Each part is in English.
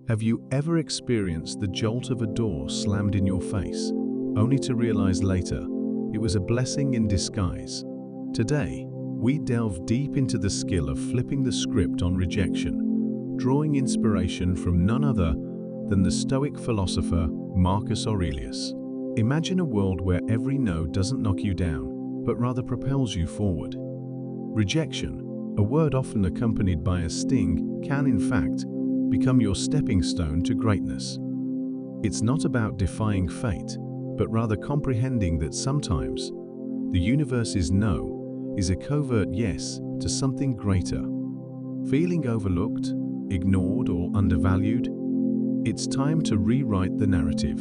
Have you ever experienced the jolt of a door slammed in your face, only to realize later it was a blessing in disguise? Today, we delve deep into the skill of flipping the script on rejection, drawing inspiration from none other than the Stoic philosopher Marcus Aurelius. Imagine a world where every no doesn't knock you down, but rather propels you forward. Rejection, a word often accompanied by a sting, can in fact become your stepping stone to greatness. It's not about defying fate, but rather comprehending that sometimes the universe's no is a covert yes to something greater. Feeling overlooked, ignored, or undervalued? It's time to rewrite the narrative.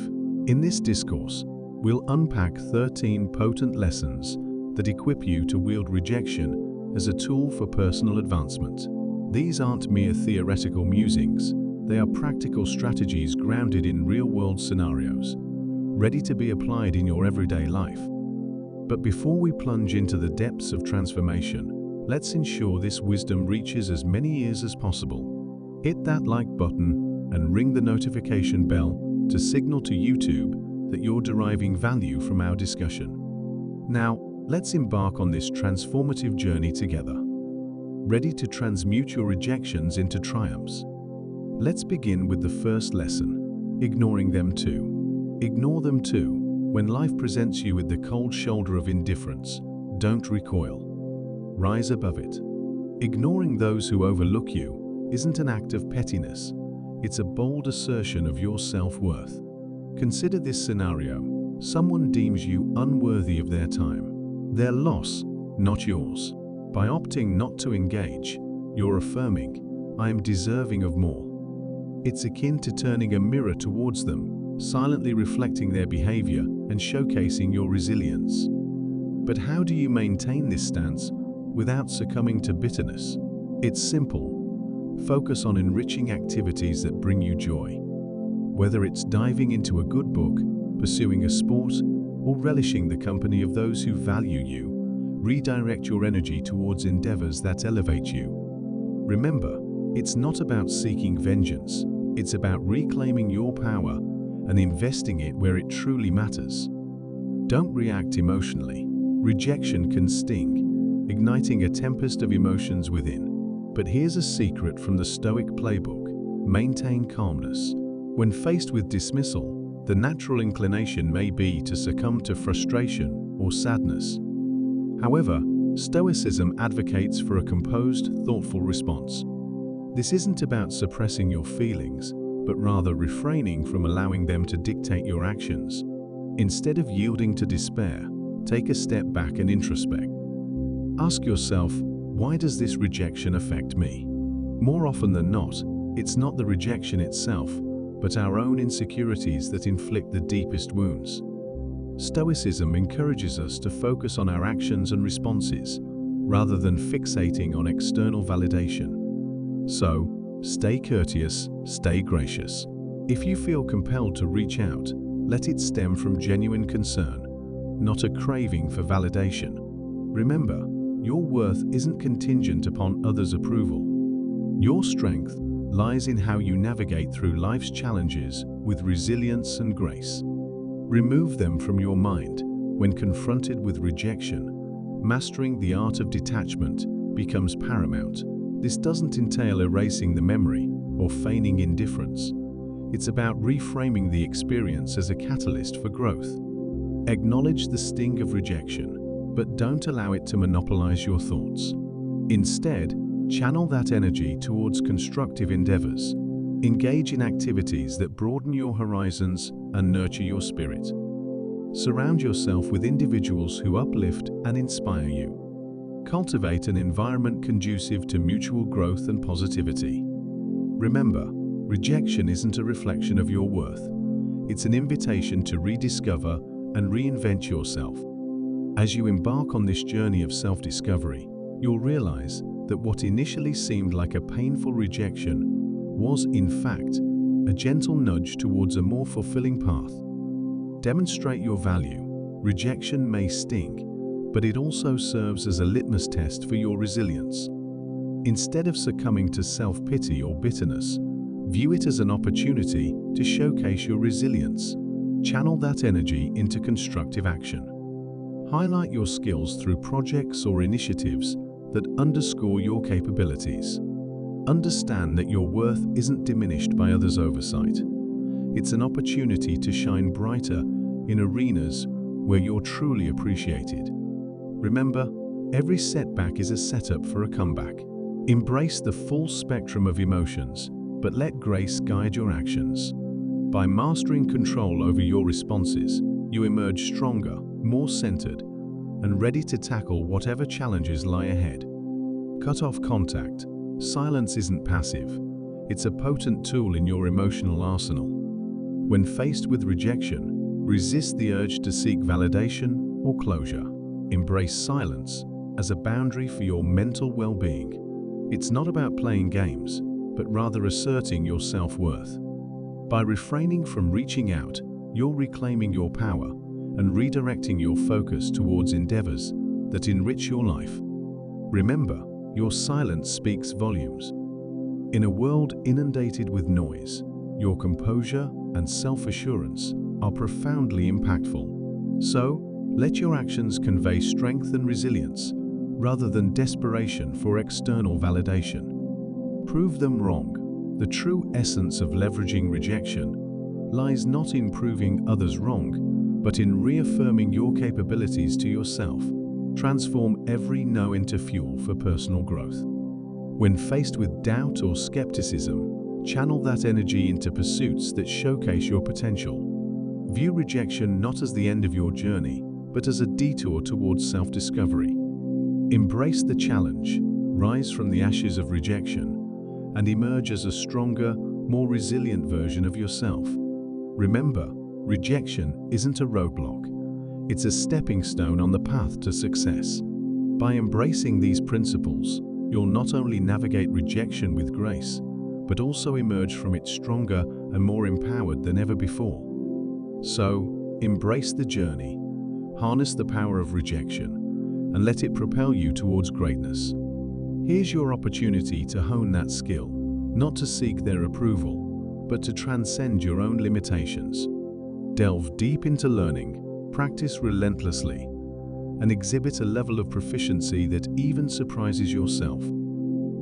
In this discourse, we'll unpack 13 potent lessons that equip you to wield rejection as a tool for personal advancement. These aren't mere theoretical musings, they are practical strategies grounded in real-world scenarios, ready to be applied in your everyday life. But before we plunge into the depths of transformation, let's ensure this wisdom reaches as many ears as possible. Hit that like button and ring the notification bell to signal to YouTube that you're deriving value from our discussion. Now, let's embark on this transformative journey together. Ready to transmute your rejections into triumphs? Let's begin with the first lesson, ignoring them too. Ignore them too. When life presents you with the cold shoulder of indifference, don't recoil. Rise above it. Ignoring those who overlook you isn't an act of pettiness. It's a bold assertion of your self-worth. Consider this scenario. Someone deems you unworthy of their time. Their loss, not yours. By opting not to engage, you're affirming, I am deserving of more. It's akin to turning a mirror towards them, silently reflecting their behavior and showcasing your resilience. But how do you maintain this stance without succumbing to bitterness? It's simple. Focus on enriching activities that bring you joy. Whether it's diving into a good book, pursuing a sport, or relishing the company of those who value you, redirect your energy towards endeavors that elevate you. Remember, it's not about seeking vengeance. It's about reclaiming your power and investing it where it truly matters. Don't react emotionally. Rejection can sting, igniting a tempest of emotions within. But here's a secret from the Stoic playbook: maintain calmness. When faced with dismissal, the natural inclination may be to succumb to frustration or sadness. However, Stoicism advocates for a composed, thoughtful response. This isn't about suppressing your feelings, but rather refraining from allowing them to dictate your actions. Instead of yielding to despair, take a step back and introspect. Ask yourself, why does this rejection affect me? More often than not, it's not the rejection itself, but our own insecurities that inflict the deepest wounds. Stoicism encourages us to focus on our actions and responses, rather than fixating on external validation. So, stay courteous, stay gracious. If you feel compelled to reach out, let it stem from genuine concern, not a craving for validation. Remember, your worth isn't contingent upon others' approval. Your strength lies in how you navigate through life's challenges with resilience and grace. Remove them from your mind. When confronted with rejection, mastering the art of detachment becomes paramount. This doesn't entail erasing the memory or feigning indifference. It's about reframing the experience as a catalyst for growth. Acknowledge the sting of rejection, but don't allow it to monopolize your thoughts. Instead, channel that energy towards constructive endeavors. Engage in activities that broaden your horizons and nurture your spirit. Surround yourself with individuals who uplift and inspire you. Cultivate an environment conducive to mutual growth and positivity. Remember, rejection isn't a reflection of your worth. It's an invitation to rediscover and reinvent yourself. As you embark on this journey of self-discovery, you'll realize that what initially seemed like a painful rejection was, in fact, a gentle nudge towards a more fulfilling path. Demonstrate your value. Rejection may sting, but it also serves as a litmus test for your resilience. Instead of succumbing to self-pity or bitterness, View it as an opportunity to showcase your resilience. Channel that energy into constructive action. Highlight your skills through projects or initiatives that underscore your capabilities. Understand that your worth isn't diminished by others' oversight. It's an opportunity to shine brighter in arenas where you're truly appreciated. Remember, every setback is a setup for a comeback. Embrace the full spectrum of emotions, but let grace guide your actions. By mastering control over your responses, you emerge stronger, more centered, and ready to tackle whatever challenges lie ahead. Cut off contact. Silence isn't passive. It's a potent tool in your emotional arsenal. When faced with rejection, resist the urge to seek validation or closure. Embrace silence as a boundary for your mental well-being. It's not about playing games, but rather asserting your self-worth. By refraining from reaching out, you're reclaiming your power and redirecting your focus towards endeavors that enrich your life. Remember, your silence speaks volumes. In a world inundated with noise, your composure and self-assurance are profoundly impactful. So, let your actions convey strength and resilience, rather than desperation for external validation. Prove them wrong. The true essence of leveraging rejection lies not in proving others wrong, but in reaffirming your capabilities to yourself. Transform every no into fuel for personal growth. When faced with doubt or skepticism, channel that energy into pursuits that showcase your potential. View rejection not as the end of your journey, but as a detour towards self-discovery. Embrace the challenge, rise from the ashes of rejection, and emerge as a stronger, more resilient version of yourself. Remember, rejection isn't a roadblock. It's a stepping stone on the path to success. By embracing these principles, you'll not only navigate rejection with grace, but also emerge from it stronger and more empowered than ever before. So, embrace the journey, harness the power of rejection, and let it propel you towards greatness. Here's your opportunity to hone that skill, not to seek their approval, but to transcend your own limitations. Delve deep into learning, practice relentlessly, and exhibit a level of proficiency that even surprises yourself.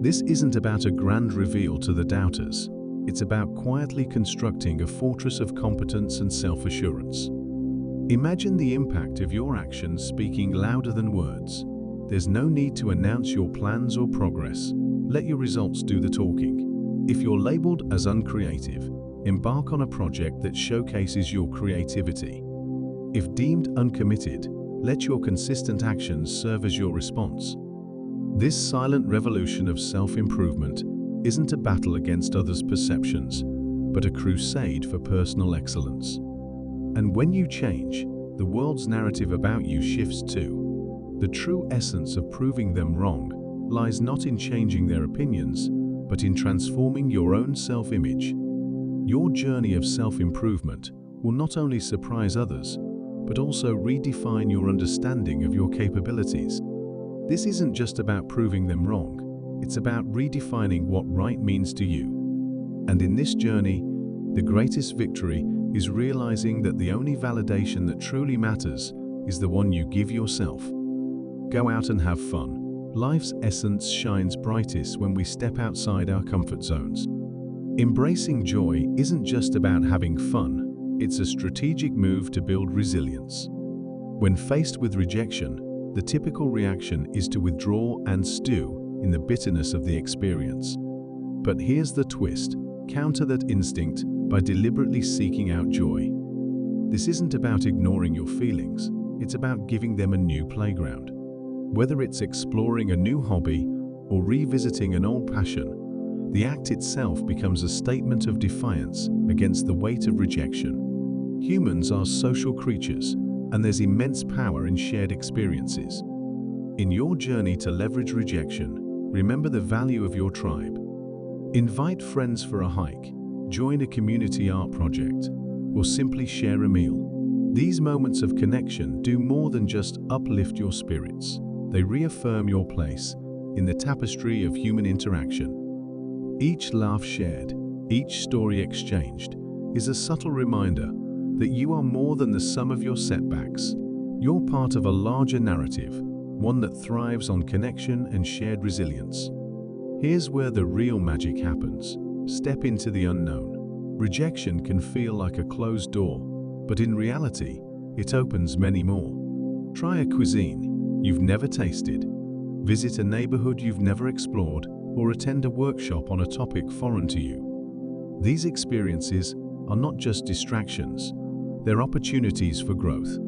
This isn't about a grand reveal to the doubters. It's about quietly constructing a fortress of competence and self-assurance. Imagine the impact of your actions speaking louder than words. There's no need to announce your plans or progress. Let your results do the talking. If you're labeled as uncreative, embark on a project that showcases your creativity. If deemed uncommitted, let your consistent actions serve as your response. This silent revolution of self-improvement isn't a battle against others' perceptions, but a crusade for personal excellence. And when you change, the world's narrative about you shifts too. The true essence of proving them wrong lies not in changing their opinions, but in transforming your own self-image. Your journey of self-improvement will not only surprise others, but also redefine your understanding of your capabilities. This isn't just about proving them wrong, it's about redefining what right means to you. And in this journey, the greatest victory is realizing that the only validation that truly matters is the one you give yourself. Go out and have fun. Life's essence shines brightest when we step outside our comfort zones. Embracing joy isn't just about having fun, it's a strategic move to build resilience. When faced with rejection, the typical reaction is to withdraw and stew in the bitterness of the experience. But here's the twist: counter that instinct by deliberately seeking out joy. This isn't about ignoring your feelings, it's about giving them a new playground. Whether it's exploring a new hobby or revisiting an old passion, the act itself becomes a statement of defiance against the weight of rejection. Humans are social creatures, and there's immense power in shared experiences. In your journey to leverage rejection, remember the value of your tribe. Invite friends for a hike, join a community art project, or simply share a meal. These moments of connection do more than just uplift your spirits. They reaffirm your place in the tapestry of human interaction. Each laugh shared, Each story exchanged is a subtle reminder that you are more than the sum of your setbacks. You're part of a larger narrative, one that thrives on connection and shared resilience. Here's where the real magic happens. Step into the unknown. Rejection can feel like a closed door, but in reality, it opens many more. Try a cuisine you've never tasted, visit a neighborhood you've never explored, or attend a workshop on a topic foreign to you. These experiences are not just distractions, they're opportunities for growth.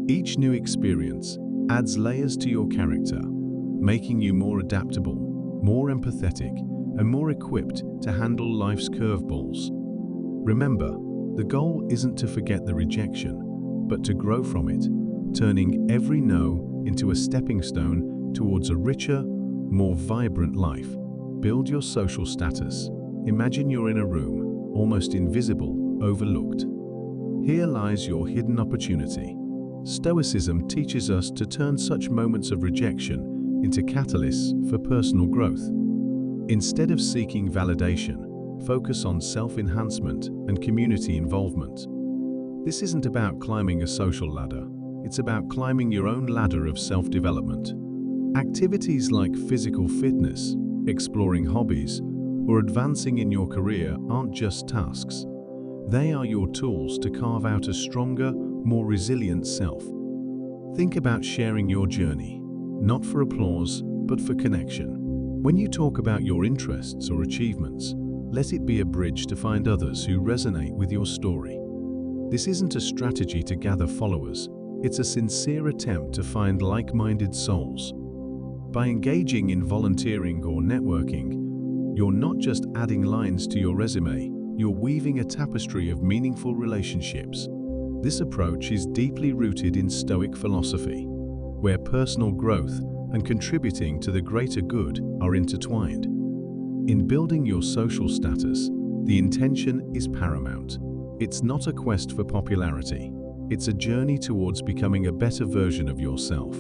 Each new experience adds layers to your character, making you more adaptable, more empathetic, and more equipped to handle life's curveballs. Remember, the goal isn't to forget the rejection, but to grow from it, turning every no into a stepping stone towards a richer, more vibrant life. Build your social status. Imagine you're in a room, almost invisible, overlooked. Here lies your hidden opportunity. Stoicism teaches us to turn such moments of rejection into catalysts for personal growth. Instead of seeking validation, focus on self-enhancement and community involvement. This isn't about climbing a social ladder, it's about climbing your own ladder of self-development. Activities like physical fitness, exploring hobbies, or advancing in your career aren't just tasks. They are your tools to carve out a stronger, more resilient self. Think about sharing your journey, not for applause, but for connection. When you talk about your interests or achievements, let it be a bridge to find others who resonate with your story. This isn't a strategy to gather followers, it's a sincere attempt to find like-minded souls. By engaging in volunteering or networking, you're not just adding lines to your resume, you're weaving a tapestry of meaningful relationships. This approach is deeply rooted in Stoic philosophy, where personal growth and contributing to the greater good are intertwined. In building your social status, the intention is paramount. It's not a quest for popularity. It's a journey towards becoming a better version of yourself.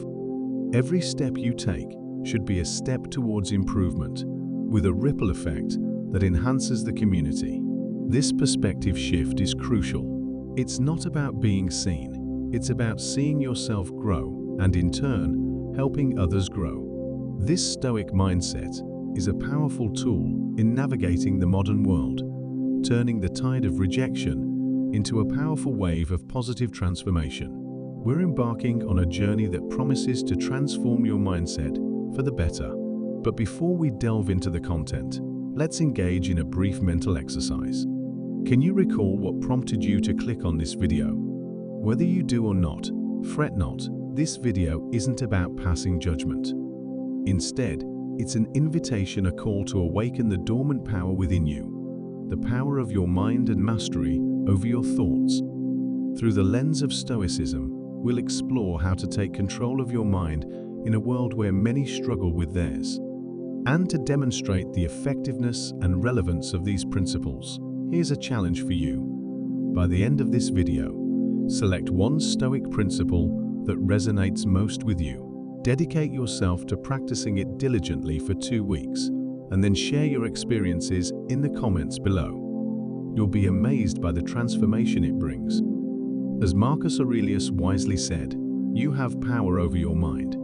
Every step you take should be a step towards improvement, with a ripple effect that enhances the community. This perspective shift is crucial. It's not about being seen. It's about seeing yourself grow and, in turn, helping others grow. This Stoic mindset is a powerful tool in navigating the modern world, turning the tide of rejection into a powerful wave of positive transformation. We're embarking on a journey that promises to transform your mindset for the better. But before we delve into the content, let's engage in a brief mental exercise. Can you recall what prompted you to click on this video? Whether you do or not, fret not. This video isn't about passing judgment. Instead, it's an invitation, a call to awaken the dormant power within you, the power of your mind and mastery over your thoughts. Through the lens of Stoicism, we'll explore how to take control of your mind in a world where many struggle with theirs. And to demonstrate the effectiveness and relevance of these principles, here's a challenge for you. By the end of this video, select one Stoic principle that resonates most with you. Dedicate yourself to practicing it diligently for 2 weeks, and then share your experiences in the comments below. You'll be amazed by the transformation it brings. As Marcus Aurelius wisely said, you have power over your mind,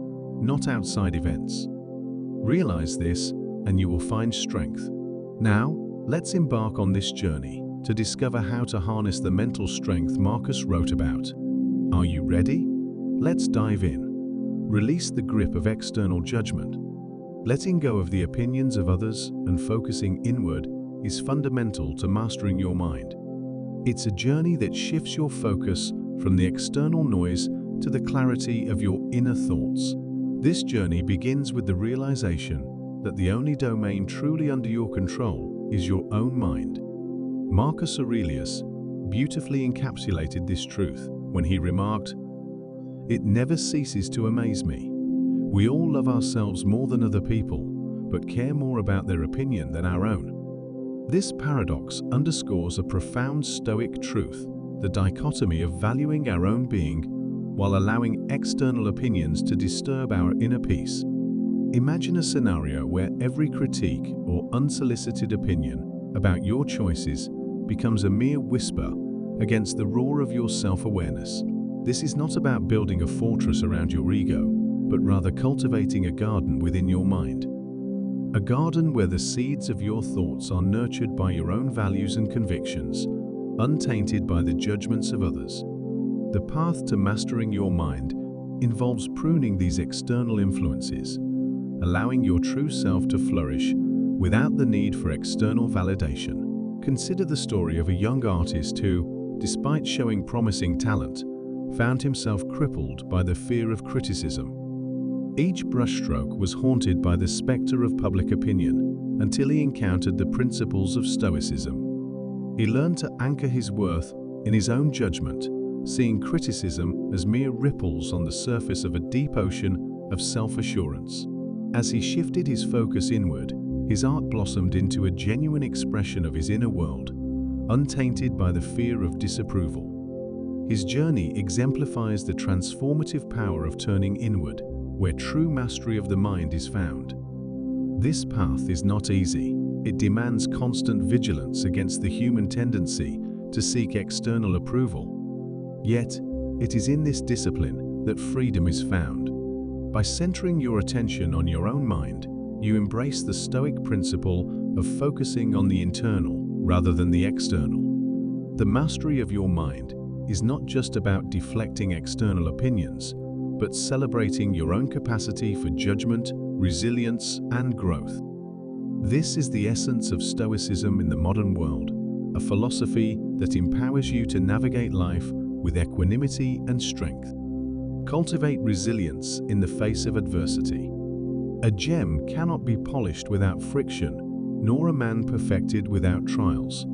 not outside events. Realize this, and you will find strength. Now, let's embark on this journey to discover how to harness the mental strength Marcus wrote about. Are you ready? Let's dive in. Release the grip of external judgment. Letting go of the opinions of others and focusing inward is fundamental to mastering your mind. It's a journey that shifts your focus from the external noise to the clarity of your inner thoughts. This journey begins with the realization that the only domain truly under your control is your own mind. Marcus Aurelius beautifully encapsulated this truth when he remarked, "It never ceases to amaze me. We all love ourselves more than other people, but care more about their opinion than our own." This paradox underscores a profound Stoic truth, the dichotomy of valuing our own being while allowing external opinions to disturb our inner peace. Imagine a scenario where every critique or unsolicited opinion about your choices becomes a mere whisper against the roar of your self-awareness. This is not about building a fortress around your ego, but rather cultivating a garden within your mind. A garden where the seeds of your thoughts are nurtured by your own values and convictions, untainted by the judgments of others. The path to mastering your mind involves pruning these external influences, allowing your true self to flourish without the need for external validation. Consider the story of a young artist who, despite showing promising talent, found himself crippled by the fear of criticism. Each brushstroke was haunted by the specter of public opinion until he encountered the principles of Stoicism. He learned to anchor his worth in his own judgment, seeing criticism as mere ripples on the surface of a deep ocean of self-assurance. As he shifted his focus inward, his art blossomed into a genuine expression of his inner world, untainted by the fear of disapproval. His journey exemplifies the transformative power of turning inward, where true mastery of the mind is found. This path is not easy. It demands constant vigilance against the human tendency to seek external approval. Yet, it is in this discipline that freedom is found. By centering your attention on your own mind, you embrace the Stoic principle of focusing on the internal rather than the external. The mastery of your mind is not just about deflecting external opinions, but celebrating your own capacity for judgment, resilience, and growth. This is the essence of Stoicism in the modern world, a philosophy that empowers you to navigate life with equanimity and strength. Cultivate resilience in the face of adversity. A gem cannot be polished without friction, nor a man perfected without trials,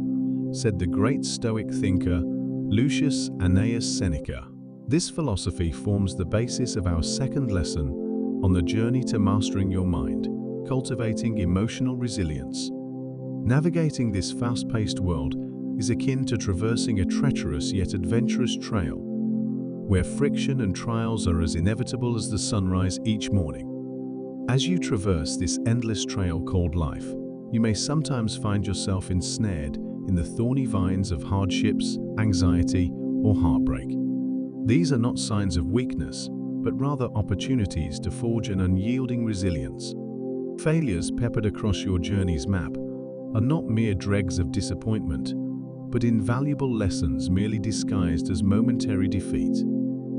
said the great Stoic thinker Lucius Annaeus Seneca. This philosophy forms the basis of our second lesson on the journey to mastering your mind, cultivating emotional resilience. Navigating this fast-paced world is akin to traversing a treacherous yet adventurous trail, where friction and trials are as inevitable as the sunrise each morning. As you traverse this endless trail called life, you may sometimes find yourself ensnared in the thorny vines of hardships, anxiety, or heartbreak. These are not signs of weakness, but rather opportunities to forge an unyielding resilience. Failures peppered across your journey's map are not mere dregs of disappointment, but invaluable lessons merely disguised as momentary defeat.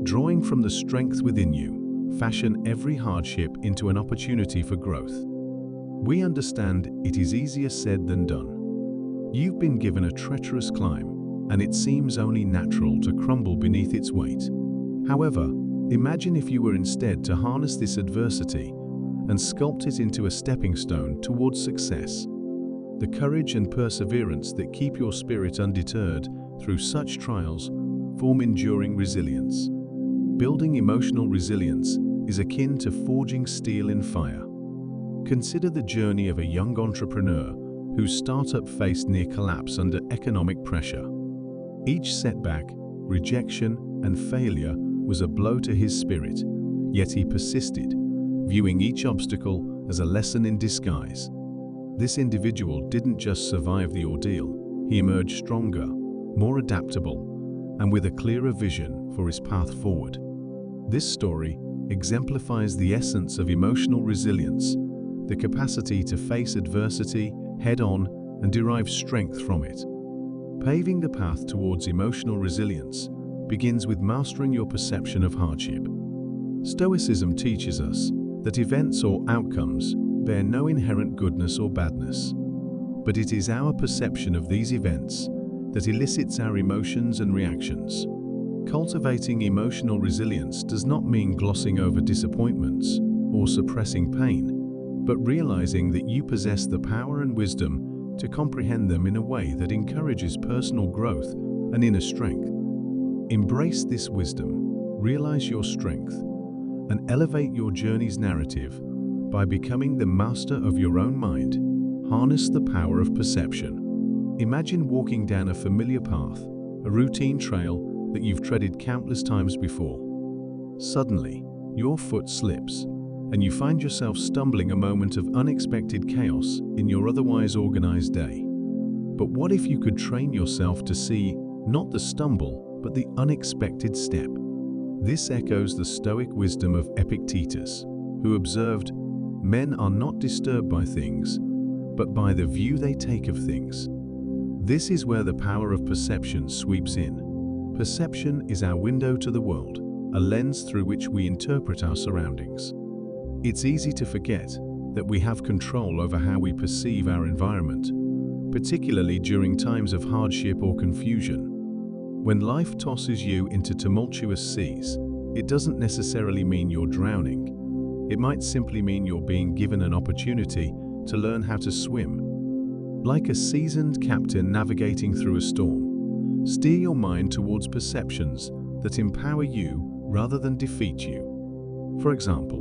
Drawing from the strength within you, fashion every hardship into an opportunity for growth. We understand it is easier said than done. You've been given a treacherous climb, and it seems only natural to crumble beneath its weight. However, imagine if you were instead to harness this adversity and sculpt it into a stepping stone towards success. The courage and perseverance that keep your spirit undeterred through such trials form enduring resilience. Building emotional resilience is akin to forging steel in fire. Consider the journey of a young entrepreneur whose startup faced near collapse under economic pressure. Each setback, rejection, and failure was a blow to his spirit, yet he persisted, viewing each obstacle as a lesson in disguise. This individual didn't just survive the ordeal, he emerged stronger, more adaptable, and with a clearer vision for his path forward. This story exemplifies the essence of emotional resilience, the capacity to face adversity head-on and derive strength from it. Paving the path towards emotional resilience begins with mastering your perception of hardship. Stoicism teaches us that events or outcomes bear no inherent goodness or badness, but it is our perception of these events that elicits our emotions and reactions. Cultivating emotional resilience does not mean glossing over disappointments or suppressing pain, but realizing that you possess the power and wisdom to comprehend them in a way that encourages personal growth and inner strength. Embrace this wisdom, realize your strength, and elevate your journey's narrative by becoming the master of your own mind. Harness the power of perception. Imagine walking down a familiar path, a routine trail that you've treaded countless times before. Suddenly, your foot slips, and you find yourself stumbling a moment of unexpected chaos in your otherwise organized day. But what if you could train yourself to see not the stumble, but the unexpected step? This echoes the Stoic wisdom of Epictetus, who observed, "Men are not disturbed by things, but by the view they take of things." This is where the power of perception sweeps in. Perception is our window to the world, a lens through which we interpret our surroundings. It's easy to forget that we have control over how we perceive our environment, particularly during times of hardship or confusion. When life tosses you into tumultuous seas, it doesn't necessarily mean you're drowning. It might simply mean you're being given an opportunity to learn how to swim. Like a seasoned captain navigating through a storm, steer your mind towards perceptions that empower you rather than defeat you. For example,